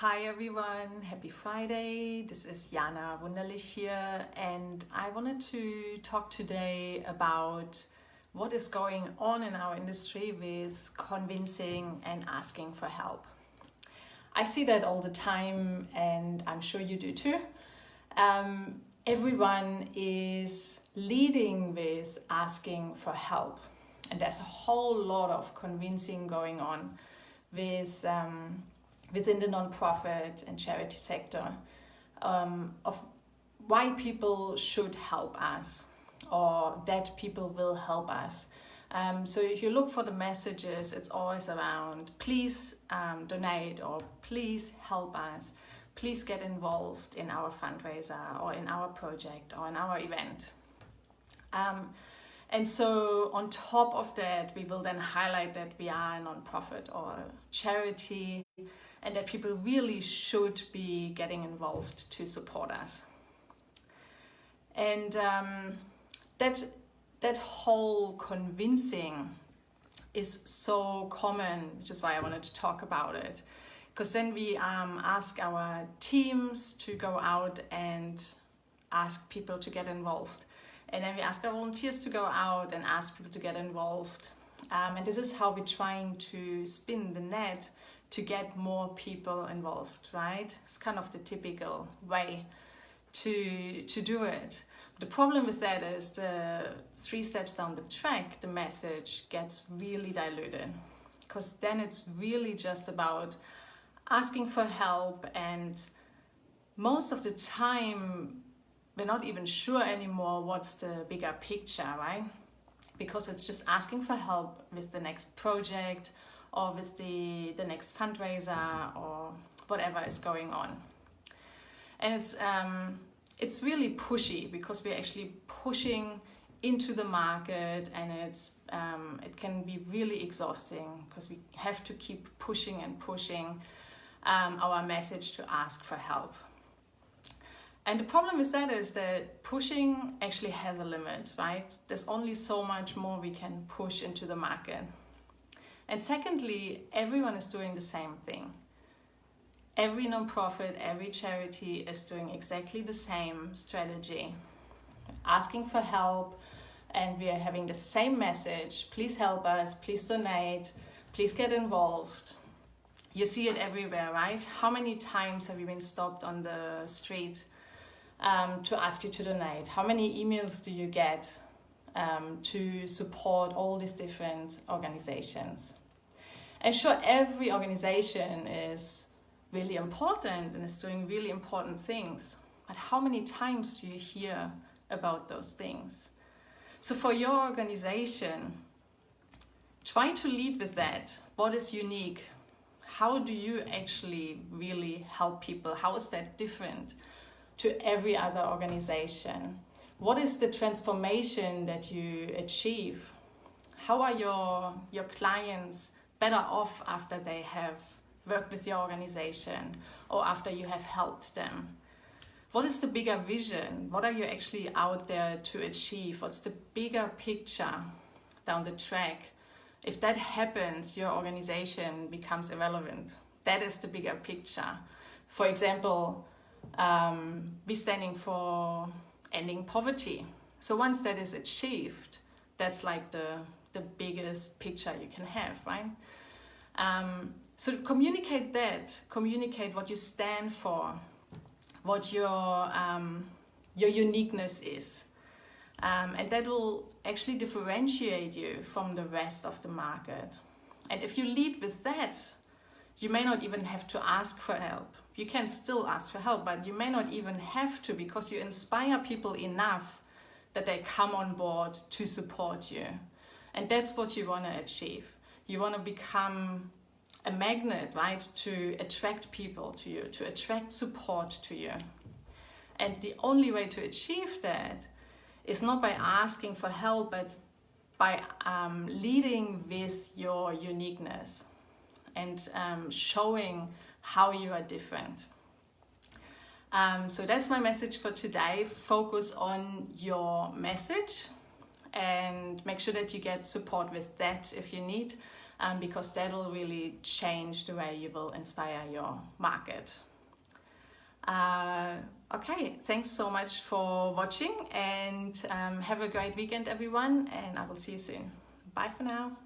Hi everyone, happy Friday. This is Jana Wunderlich here, and I wanted to talk today about what is going on in our industry with convincing and asking for help. I see that all the time, and I'm sure you do too. Everyone is leading with asking for help, and there's a whole lot of convincing going on with within the non-profit and charity sector of why people should help us or that people will help us. So if you look for the messages, it's always around please donate or please help us, please get involved in our fundraiser or in our project or in our event. And so on top of that, we will then highlight that we are a non-profit or a charity and that people really should be getting involved to support us. And that whole convincing is so common, which is why I wanted to talk about it. Because then we ask our teams to go out and ask people to get involved. And then we ask our volunteers to go out and ask people to get involved. And this is how we're trying to spin the net to get more people involved, right? It's kind of the typical way to do it. The problem with that is the 3 steps down the track, the message gets really diluted. Because then it's really just about asking for help, and most of the time we're not even sure anymore what's the bigger picture, right? Because it's just asking for help with the next project or with the next fundraiser or whatever is going on. And it's really pushy because we're actually pushing into the market, and it can be really exhausting because we have to keep pushing and pushing our message to ask for help. And the problem with that is that pushing actually has a limit, right? There's only so much more we can push into the market. And secondly, everyone is doing the same thing. Every nonprofit, every charity is doing exactly the same strategy. Asking for help, and we are having the same message. Please help us, please donate, please get involved. You see it everywhere, right? How many times have you been stopped on the street to ask you to donate? How many emails do you get to support all these different organizations? And sure, every organization is really important and is doing really important things, but how many times do you hear about those things? So for your organization, try to lead with that. What is unique? How do you actually really help people? How is that different to every other organization? What is the transformation that you achieve? How are your clients better off after they have worked with your organization or after you have helped them? What is the bigger vision? What are you actually out there to achieve? What's the bigger picture down the track? If that happens, your organization becomes irrelevant. That is the bigger picture. For example, we're standing for ending poverty. So once that is achieved, that's like the biggest picture you can have, right? So communicate that. Communicate what you stand for, what your uniqueness is. And that will actually differentiate you from the rest of the market. And if you lead with that, you may not even have to ask for help. You can still ask for help, but you may not even have to, because you inspire people enough that they come on board to support you. And that's what you want to achieve. You want to become a magnet, right, to attract people to you, to attract support to you. And the only way to achieve that is not by asking for help, but by leading with your uniqueness and showing how you are different. So that's my message for today. Focus on your message and make sure that you get support with that if you need. because that will really change the way you will inspire your market. Okay, thanks so much for watching, and have a great weekend, everyone, and I will see you soon. Bye for now.